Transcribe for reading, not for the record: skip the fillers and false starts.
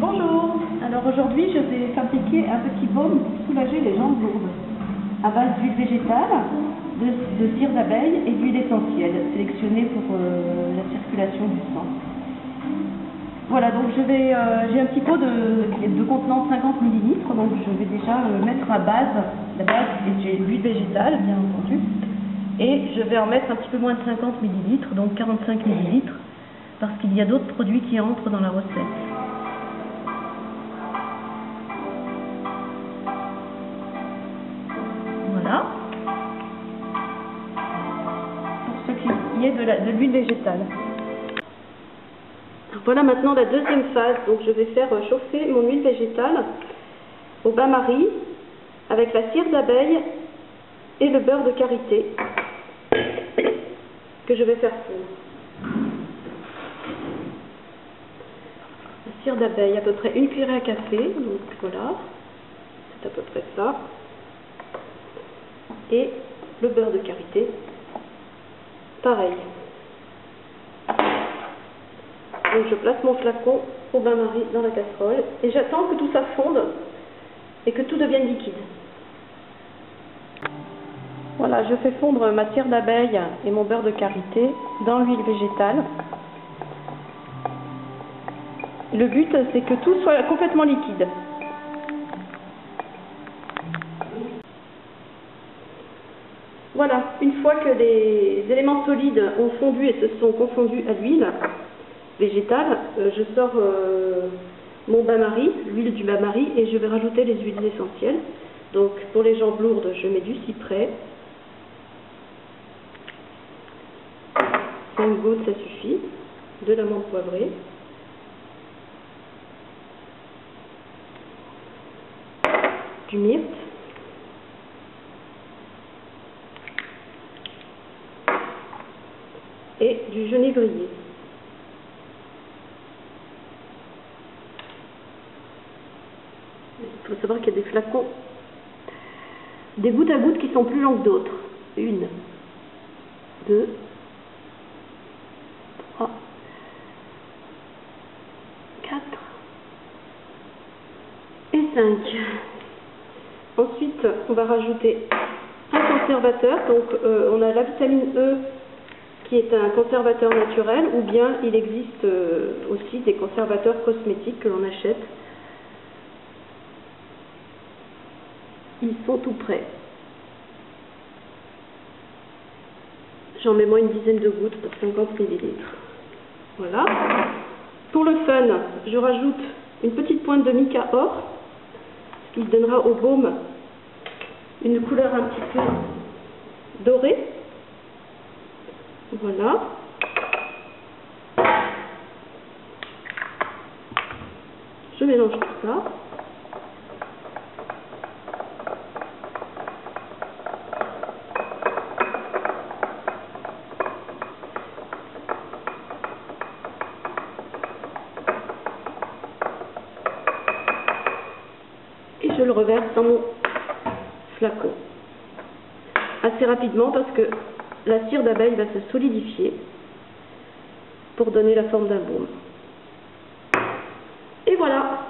Bonjour, alors aujourd'hui je vais fabriquer un petit baume pour soulager les jambes lourdes à base d'huile végétale, de cire d'abeille et d'huile essentielle sélectionnée pour la circulation du sang. Voilà, donc j'ai un petit pot de contenant 50 ml, donc je vais déjà mettre à base, la base et j'ai l'huile végétale bien entendu, et je vais en mettre un petit peu moins de 50 ml, donc 45 ml, parce qu'il y a d'autres produits qui entrent dans la recette. Voilà, pour ce qui est de l'huile végétale. Voilà maintenant la deuxième phase, donc je vais faire chauffer mon huile végétale au bain-marie avec la cire d'abeille et le beurre de karité que je vais faire fondre. La cire d'abeille, à peu près une cuillerée à café, donc voilà, c'est à peu près ça. Et le beurre de karité, pareil. Donc je place mon flacon au bain-marie dans la casserole et j'attends que tout ça fonde et que tout devienne liquide. Voilà, je fais fondre ma cire d'abeille et mon beurre de karité dans l'huile végétale. Le but, c'est que tout soit complètement liquide. Voilà, une fois que les éléments solides ont fondu et se sont confondus à l'huile végétale, je sors mon bain-marie, l'huile du bain-marie, et je vais rajouter les huiles essentielles. Donc pour les jambes lourdes, je mets du cyprès. 5 gouttes, ça suffit. De la menthe poivrée. Du myrte. Et du genévrier. Il faut savoir qu'il y a des flacons, des gouttes à gouttes qui sont plus longues que d'autres. 1, 2, 3, 4 et 5. Ensuite, on va rajouter un conservateur. Donc, on a la vitamine E qui est un conservateur naturel, ou bien il existe aussi des conservateurs cosmétiques que l'on achète. Ils sont tout prêts. J'en mets moi une dizaine de gouttes pour 50 ml. Voilà. Pour le fun, je rajoute une petite pointe de mica or, ce qui donnera au baume une couleur un petit peu dorée. Voilà. Je mélange tout ça. Et je le reverse dans mon flacon. Assez rapidement parce que la cire d'abeille va se solidifier pour donner la forme d'un baume. Et voilà!